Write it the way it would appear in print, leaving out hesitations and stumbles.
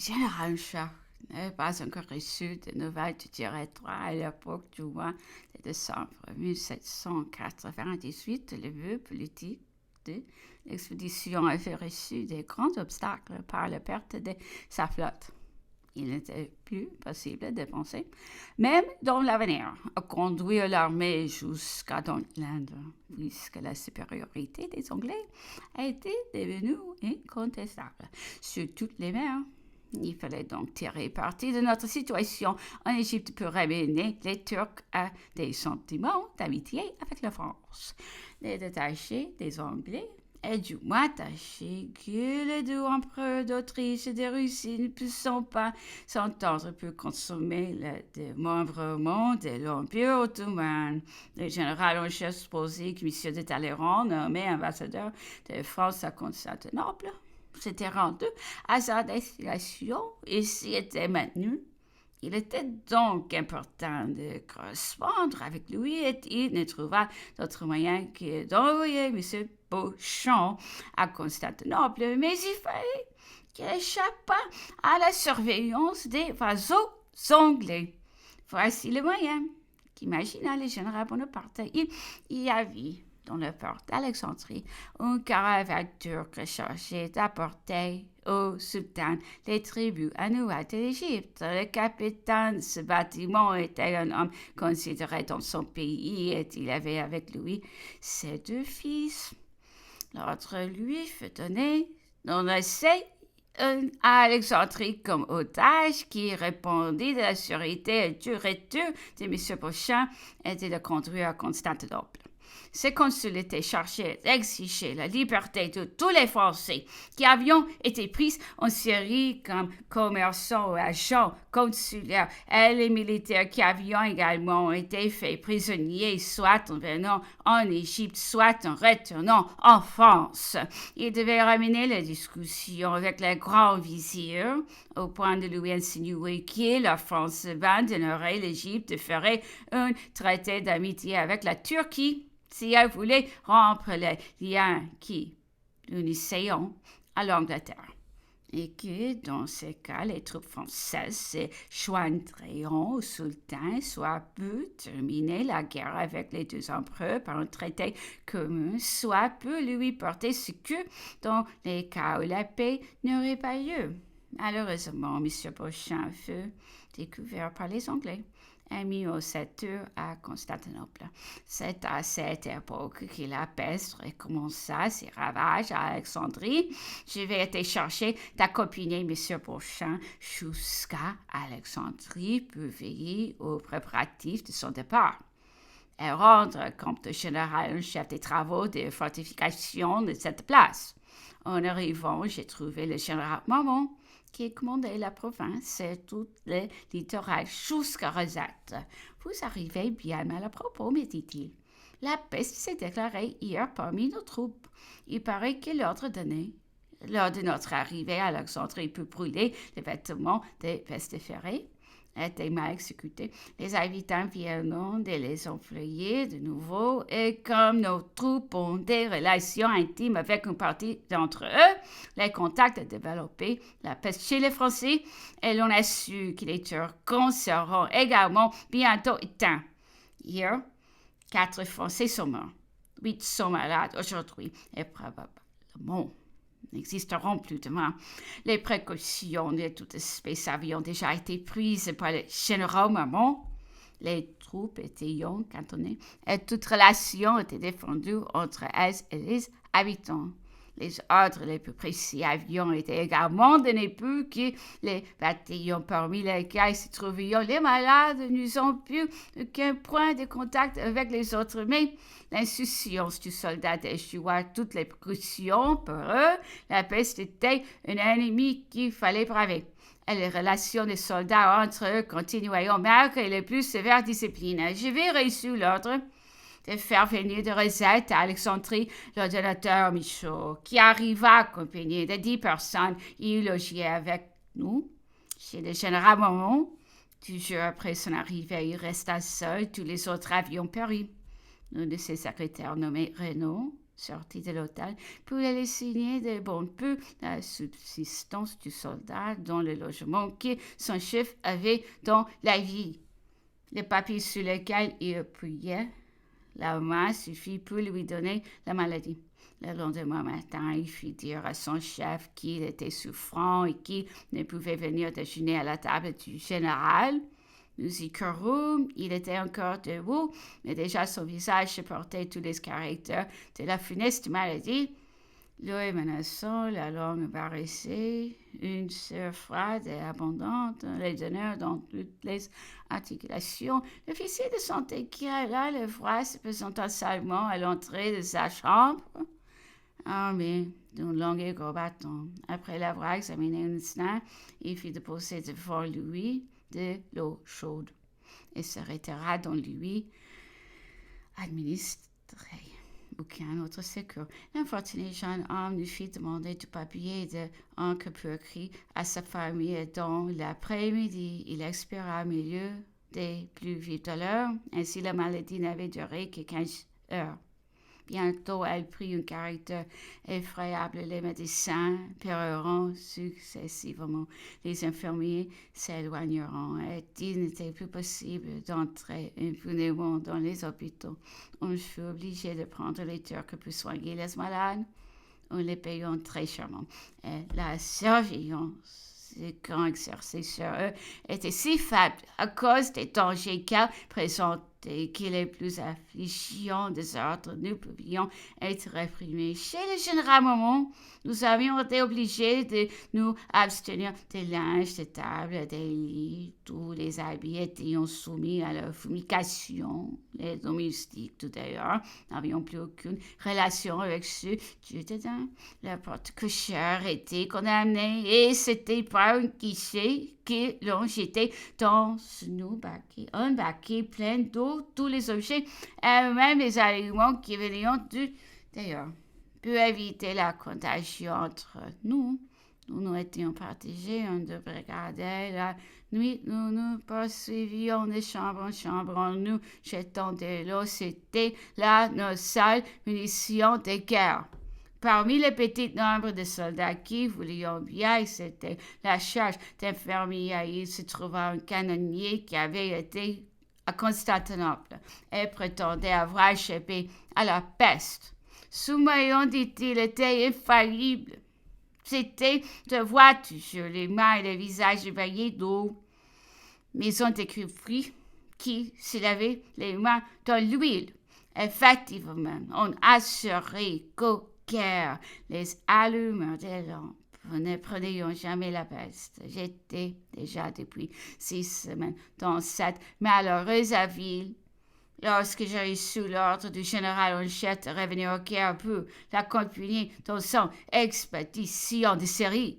général Charles n'avait pas encore reçu de nouvelles du directoire à l'époque du mois de décembre 1798. Le vœu politique de l'expédition avait reçu des grands obstacles par la perte de sa flotte. Il n'était plus possible de penser, même dans l'avenir, à conduire l'armée jusqu'à l'Inde, puisque la supériorité des Anglais a été devenue incontestable sur toutes les mers. Il fallait donc tirer parti de notre situation en Égypte pour ramener les Turcs à des sentiments d'amitié avec la France. Les détachés des Anglais et du moins tâcher que les deux empereurs d'Autriche et de Russie ne puissent pas s'entendre pour consommer le démembrement de l'Empire ottoman. Le général en chef supposait que M. de Talleyrand, nommé ambassadeur de France à Constantinople, s'était rendu à sa destination et s'y était maintenu. Il était donc important de correspondre avec lui et il ne trouva d'autre moyen que d'envoyer M. Beauchamp à Constantinople, mais il fallait qu'il échappât à la surveillance des vaisseaux anglais. Voici le moyen qu'imagina le général Bonaparte. Il y avait dans le port d'Alexandrie une caravane turque chargée d'apporter au sultan les tribus annuelles de l'Égypte. Le capitaine de ce bâtiment était un homme considéré dans son pays et il avait avec lui ses deux fils. L'ordre lui fut donné d'en laisser un à Alexandrie comme otage qui répondit de la sûreté et du retour de M. Beauchamp et de le conduire à Constantinople. Ce consul était chargé d'exiger la liberté de tous les Français qui avaient été pris en Syrie comme commerçants ou agents consulaires et les militaires qui avaient également été faits prisonniers, soit en venant en Égypte, soit en retournant en France. Il devait ramener la discussion avec le grand vizir au point de lui insinuer que la France abandonnerait l'Égypte et ferait un traité d'amitié avec la Turquie si elle voulait rompre les liens qui l'unissaient à l'Angleterre, et que, dans ce cas, les troupes françaises se joindraient au sultan, soit pour terminer la guerre avec les deux empereurs par un traité commun, soit pour lui porter secours dans les cas où la paix n'aurait pas lieu. Malheureusement, M. Beauchamp fut découvert par les Anglais et mis au septeur à Constantinople. C'est à cette époque que la peste recommença ses ravages à Alexandrie. Je vais été chercher d'accompagner M. Beauchamp jusqu'à Alexandrie pour veiller aux préparatifs de son départ et rendre compte au général en chef des travaux de fortification de cette place. En arrivant, j'ai trouvé le général Marmont, qui commandait la province et tout le littoral jusqu'à Rosette. Vous arrivez bien mal à propos, me dit-il. La peste s'est déclarée hier parmi nos troupes. Il paraît que l'ordre donné lors de notre arrivée à Alexandrie pour brûler les vêtements des pestiférés était mal exécuté. Les habitants viennent de les employer de nouveau et comme nos troupes ont des relations intimes avec une partie d'entre eux, les contacts ont développé la peste chez les Français et l'on a su que les Turcs seront également bientôt éteints. Hier, 4 Français sont morts. 8 sont malades aujourd'hui et probablement n'existeront plus demain. Les précautions de toute espèce avaient déjà été prises par le général Marmont. Les troupes étaient cantonnées et toute relation était défendue entre elles et les habitants. Les ordres les plus précis avions été également donnés pour que les bataillons parmi lesquels se trouvaient les malades n'eussent plus aucun point de contact avec les autres. Mais l'insouciance du soldat échoua toutes les précautions. Pour eux, la peste était un ennemi qu'il fallait braver. Et les relations des soldats entre eux continuaient malgré les plus sévères disciplines. J'avais reçu l'ordre de faire venir de Rosette à Alexandrie l'ordonnateur Michaud, qui arriva accompagné de 10 personnes. Il logeait avec nous chez le général Marmont. 2 jours après son arrivée, il resta seul. Tous les autres avions péri. L'un de ses secrétaires nommé Renaud sortit de l'hôtel pour aller signer de bon peu la subsistance du soldat dans le logement que son chef avait dans la ville. Le papier sur lequel il appuyait la main suffit pour lui donner la maladie. Le lendemain matin, il fit dire à son chef qu'il était souffrant et qu'il ne pouvait venir déjeuner à la table du général. Nous y courûmes, il était encore debout, mais déjà son visage portait tous les caractères de la funeste maladie. L'œil menaçant, la langue embarrassée, une sueur froide et abondante, les douleurs dans toutes les articulations. L'officier de santé qui alla le voir se présenta salement à l'entrée de sa chambre, armé d'un long et gros bâton. Après l'avoir examiné un instant, il fit déposer devant lui de l'eau chaude et se retira dans lui administrer aucun autre secours. L'infortuné jeune homme lui fit demander du papier de encre pour écrit à sa famille et dans l'après-midi, il expira au milieu des plus vives douleurs. Ainsi, la maladie n'avait duré que 15 heures. Bientôt, elle prit un caractère effroyable. Les médecins périront successivement. Les infirmiers s'éloigneront et il n'était plus possible d'entrer impunément dans les hôpitaux. On fut obligé de prendre les Turcs pour soigner les malades. On les payant très chèrement. Et la surveillance qu'on exerçait sur eux était si faible à cause des dangers qu'elle présentait que les plus affligeants des ordres nous pouvions être réprimés. Chez le général Momont, nous avions été obligés de nous abstenir des linges, des tables, des lits. Tous les habits étaient soumis à la fumigation. Les domestiques, tout d'ailleurs, n'avions plus aucune relation avec ceux du dedans. La porte-cochère était condamnée et c'était par un guichet que l'on jetait dans un baquet plein d'eau tous les objets et même les aliments qui venaient d'ailleurs. Pour éviter la contagion entre nous, nous étions partagés en deux brigades. La nuit, nous nous poursuivions de chambre en chambre en nous jetant de l'eau. C'était là nos seules munitions de guerre. Parmi le petit nombre de soldats qui voulions bien accepter la charge d'infirmier, il se trouva un canonnier qui avait été à Constantinople et prétendait avoir échappé à la peste. Soumaillon, dit-il, était infaillible. C'était de voir toujours les mains et les visages éveillés d'eau. Mais on découvrit qu'il se lavait les mains dans l'huile. Effectivement, on assurait qu'au guerre, les allumeurs des lampes ne prenaient jamais la peste. J'étais déjà depuis 6 semaines dans cette malheureuse ville. Lorsque j'ai reçu l'ordre du général en chef de revenir au Caire pour l'accompagner dans son expédition de série,